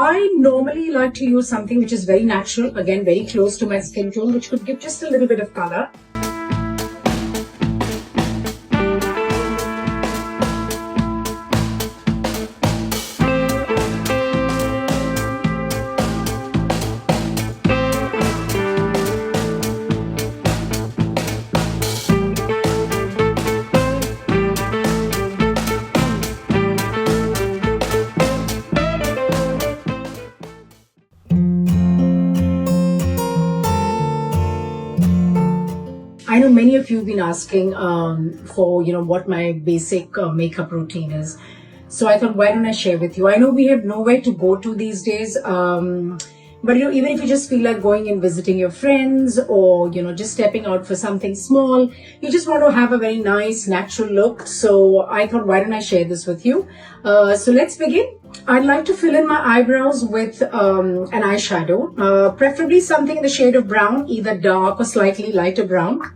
I normally like to use something which is very natural, again very close to my skin tone, which could give just a little bit of color. I know many of you have been asking for, what my basic makeup routine is. So I thought, why don't I share with you? I know we have nowhere to go to these days. But, even if you just feel like going and visiting your friends or, just stepping out for something small, you just want to have a very nice, natural look. So I thought, why don't I share this with you? So let's begin. I'd like to fill in my eyebrows with an eyeshadow, preferably something in the shade of brown, either dark or slightly lighter brown.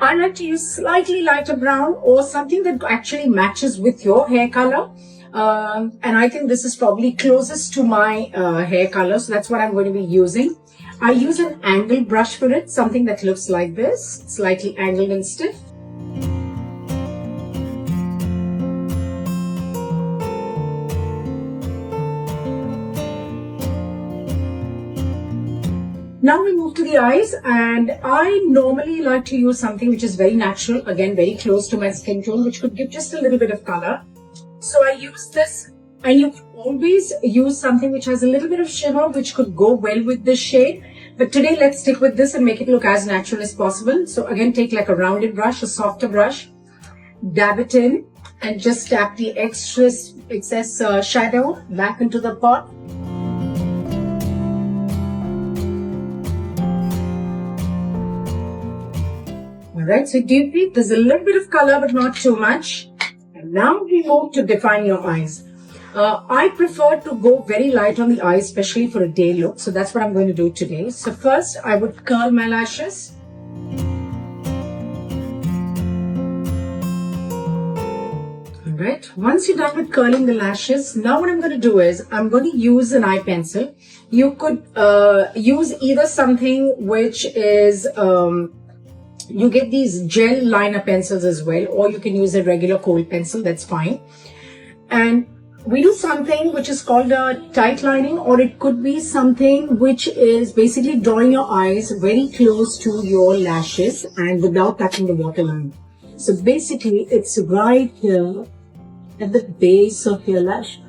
I like to use slightly lighter brown or something that actually matches with your hair color. And I think this is probably closest to my hair color. So that's what I'm going to be using. I use an angled brush for it, something that looks like this, slightly angled and stiff. Now we move to the eyes, and I normally like to use something which is very natural, again very close to my skin tone, which could give just a little bit of color. So I use this, and you could always use something which has a little bit of shimmer, which could go well with this shade. But today let's stick with this and make it look as natural as possible. So again, take like a rounded brush, a softer brush, dab it in, and just tap the excess shadow back into the pot. Alright, so deeply, there's a little bit of color but not too much. And now we move to define your eyes. I prefer to go very light on the eyes, especially for a day look. So that's what I'm going to do today. So first, I would curl my lashes. Alright, once you're done with curling the lashes, now what I'm going to do is, I'm going to use an eye pencil. You could use either something which is... you get these gel liner pencils as well, or you can use a regular kohl pencil, that's fine. And we do something which is called a tightlining, or it could be something which is basically drawing your eyes very close to your lashes and without touching the waterline. So basically it's right here at the base of your lash.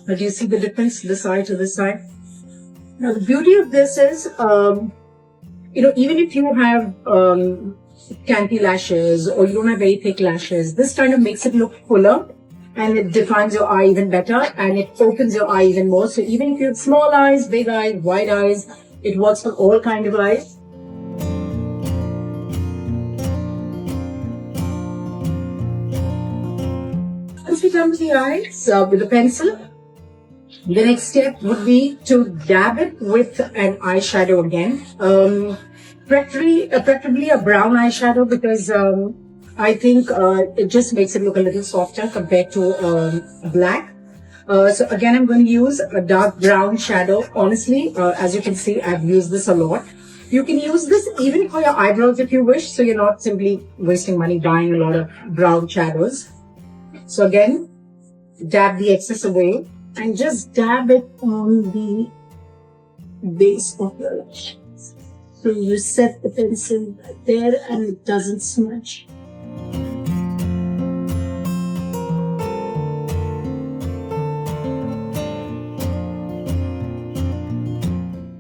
Do you see the difference, this side to this side? Now, the beauty of this is, even if you have canty lashes or you don't have very thick lashes, this kind of makes it look fuller and it defines your eye even better and it opens your eye even more. So even if you have small eyes, big eyes, wide eyes, it works for all kinds of eyes. Once we're done with the eyes with a pencil, the next step would be to dab it with an eyeshadow again. Preferably a brown eyeshadow because I think it just makes it look a little softer compared to black. So again, I'm going to use a dark brown shadow. Honestly, as you can see, I've used this a lot. You can use this even for your eyebrows if you wish, so you're not simply wasting money buying a lot of brown shadows. So again, dab the excess away. And just dab it on the base of your lashes. So you set the pencil right there and it doesn't smudge.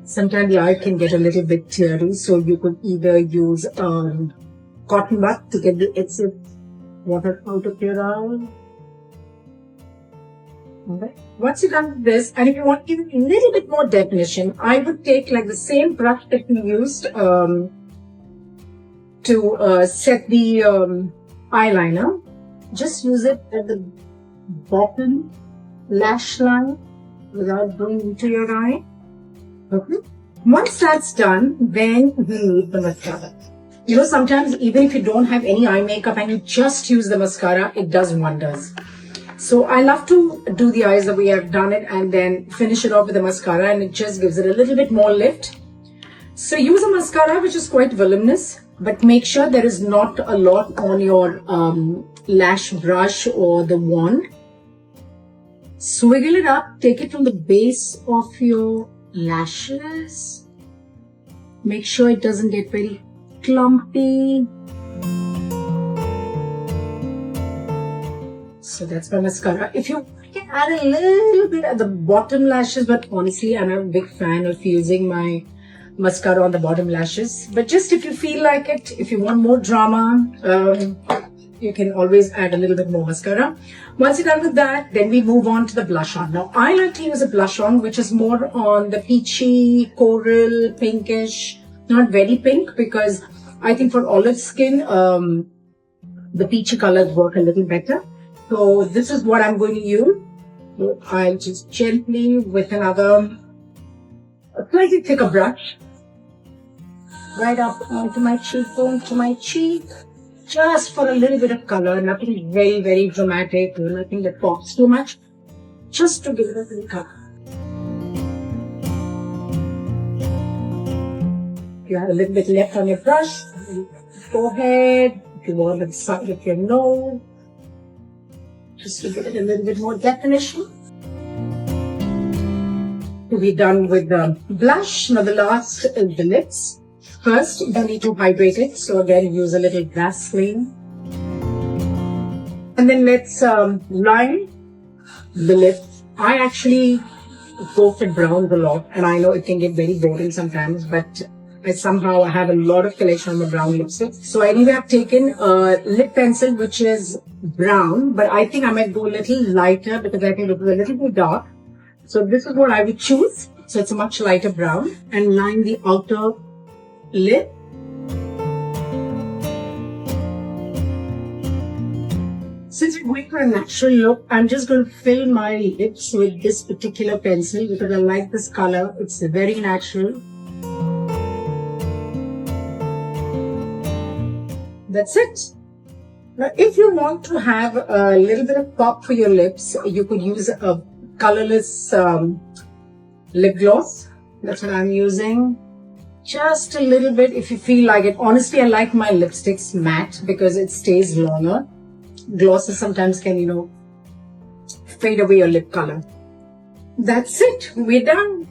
Sometimes the eye can get a little bit teary, so you could either use cotton bud to get the excess water out of your eye. Okay. Once you're done with this, and if you want to give it a little bit more definition, I would take like the same brush that we used to set the eyeliner. Just use it at the bottom lash line without going into your eye. Okay. Once that's done, then we need the mascara. Sometimes even if you don't have any eye makeup and you just use the mascara, it does wonders. So I love to do the eyes the way I've done it and then finish it off with the mascara, and it just gives it a little bit more lift. So use a mascara which is quite voluminous, but make sure there is not a lot on your lash brush or the wand. Swiggle it up, take it from the base of your lashes. Make sure it doesn't get very clumpy. So that's my mascara. If you can add a little bit at the bottom lashes, but honestly, I'm a big fan of using my mascara on the bottom lashes. But just if you feel like it, if you want more drama, you can always add a little bit more mascara. Once you're done with that, then we move on to the blush on. Now, I like to use a blush on which is more on the peachy, coral, pinkish, not very pink, because I think for olive skin, the peachy colors work a little better. So this is what I'm going to use. So I'll just gently with a slightly thicker brush, right up onto my cheekbone, to my cheek, just for a little bit of color, nothing very, very dramatic, nothing that pops too much, just to give it a little color. If you have a little bit left on your brush, go ahead. If you want the side of your nose, just to give it a little bit more definition. To be done with the blush. Now the last is the lips. First, you need to hydrate it. So again, use a little Vaseline. And then let's line the lips. I actually go for browns a lot, and I know it can get very boring sometimes, but I have a lot of collection on the brown lipstick. So anyway, I've taken a lip pencil which is brown, but I think I might go a little lighter because I think it was a little bit dark. So this is what I would choose. So it's a much lighter brown, and line the outer lip. Since we're going for a natural look, I'm just going to fill my lips with this particular pencil because I like this color. It's very natural. That's it. Now, if you want to have a little bit of pop for your lips, you could use a colorless lip gloss. That's what I'm using. Just a little bit if you feel like it. Honestly, I like my lipsticks matte because it stays longer. Glosses sometimes can, fade away your lip color. That's it. We're done.